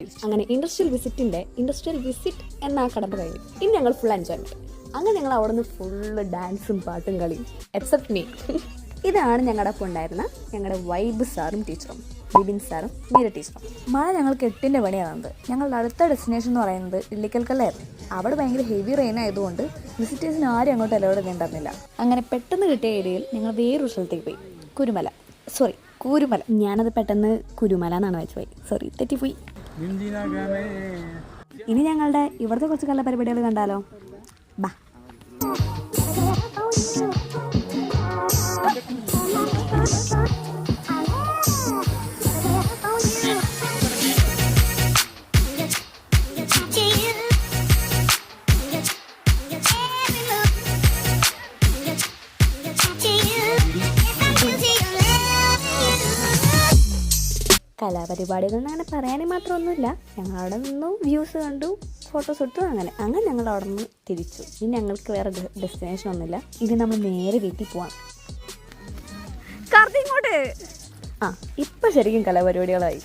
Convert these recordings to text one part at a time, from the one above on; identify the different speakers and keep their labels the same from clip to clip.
Speaker 1: തിരിച്ചു. അങ്ങനെ industrial visit എന്ന കടമ്പ കഴിഞ്ഞു. ഇനി ഞങ്ങൾ ഫുൾ എൻജോയ്മെൻറ്റ്. അങ്ങനെ ഞങ്ങൾ അവിടെ നിന്ന് ഫുള്ള് ഡാൻസും പാട്ടും കളിയും എക്സെപ്റ്റ് മീ. ഇതാണ് ഞങ്ങളുടെ ഒപ്പം ഉണ്ടായിരുന്ന ഞങ്ങളുടെ വൈബ് സാറും ടീച്ചറും, ബിബിൻ സാറും മീര ടീച്ചറും.
Speaker 2: മഴ ഞങ്ങൾക്ക് 8-ന്റെ പണിയാണത്. ഞങ്ങളുടെ അടുത്ത ഡെസ്റ്റിനേഷൻ എന്ന് പറയുന്നത് ഇല്ലിക്കൽക്കല്ലായിരുന്നു. അവിടെ ഭയങ്കര ഹെവി റെയിൻ ആയതുകൊണ്ട് വിസിറ്റേഴ്സിന് ആരും അങ്ങോട്ട് അലോഡ് ചെയ്തിട്ടുണ്ടായിരുന്നില്ല. അങ്ങനെ പെട്ടെന്ന് കിട്ടിയ ഐഡിയയിൽ ഞങ്ങൾ വേറൊരു സ്ഥലത്തേക്ക് പോയി. കൂരുമല. ഞാനത് പെട്ടെന്ന് കുരുമല എന്നാണ് വെച്ചുപോയി. തെറ്റിപ്പോയി. ഇനി ഞങ്ങളുടെ ഇവിടുത്തെ കുറച്ച് കള്ള പരിപാടികൾ കണ്ടാലോ? ബാ. കലാപരിപാടികളെന്ന് അങ്ങനെ പറയാനും മാത്രമൊന്നുമില്ല. ഞങ്ങളവിടെ നിന്നു വ്യൂസ് കണ്ടു, ഫോട്ടോസ് എടുത്തു. അങ്ങനെ ഞങ്ങൾ അവിടെ നിന്ന് തിരിച്ചു. ഇനി ഞങ്ങൾക്ക് വേറെ ഡെസ്റ്റിനേഷൻ ഒന്നുമില്ല. ഇനി നമ്മൾ നേരെ വീട്ടിൽ പോവാം.
Speaker 1: ഇങ്ങോട്ട് ഇപ്പം ശരിക്കും കലാപരിപാടികളായി.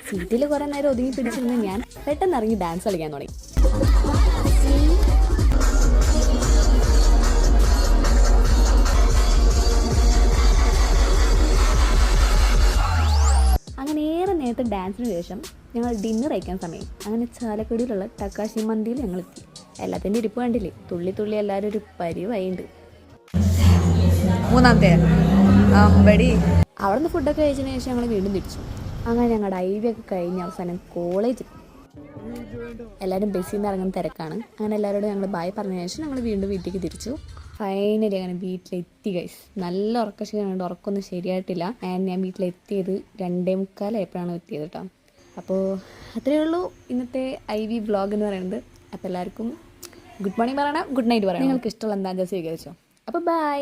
Speaker 1: സീറ്റിൽ കുറേ നേരം ഒതുങ്ങി പിടിച്ചിരുന്ന് ഞാൻ പെട്ടെന്ന് ഇറങ്ങി ഡാൻസ് കളിക്കാൻ തുടങ്ങി. അങ്ങനെ ഏറെ നേരത്തെ ഡാൻസിന് ശേഷം ഞങ്ങൾ ഡിന്നർ കഴിക്കാൻ സമയം. അങ്ങനെ ചാലക്കുടിയിലുള്ള ടക്കാശി മന്തിയിൽ ഞങ്ങൾ എത്തി. എല്ലാത്തിൻ്റെ ഇരിപ്പ് കണ്ടില്ലേ? തുള്ളി തുള്ളി എല്ലാവരും ഒരു പരിവായിട്ടുണ്ട്.
Speaker 2: മൂന്നാമത്തെ
Speaker 1: അവിടെ നിന്ന് ഫുഡൊക്കെ കഴിച്ചതിന് ശേഷം ഞങ്ങൾ വീണ്ടും തിരിച്ചു. അങ്ങനെ ഞങ്ങളുടെ IV ഒക്കെ കഴിഞ്ഞ് അവസാനം കോളേജിൽ എല്ലാവരും ബസ്സിൽ നിന്ന് ഇറങ്ങുന്ന തിരക്കാണ്. അങ്ങനെ എല്ലാവരോടും ഞങ്ങൾ ബായ് പറഞ്ഞതിന് ശേഷം ഞങ്ങൾ വീണ്ടും വീട്ടിലേക്ക് തിരിച്ചു. ഫൈനലി അങ്ങനെ വീട്ടിലെത്തി ഗൈസ്. നല്ല ഉറക്കക്ഷീണമുണ്ട്, ഉറക്കമൊന്നും ശരിയായിട്ടില്ല. ഞാൻ വീട്ടിലെത്തിയത് 2:45 എത്തിയത് കേട്ടോ. അപ്പോൾ അത്രയേ ഉള്ളൂ ഇന്നത്തെ IV വ്ളോഗ് എന്ന് പറയുന്നത്. അപ്പോൾ എല്ലാവർക്കും ഗുഡ് മോർണിംഗ് പറയണം, ഗുഡ് നൈറ്റ് പറയണം. നിങ്ങൾക്ക് ഇഷ്ടമുള്ള എന്താ സ്വീകരിച്ചോ. അപ്പോൾ ബൈ.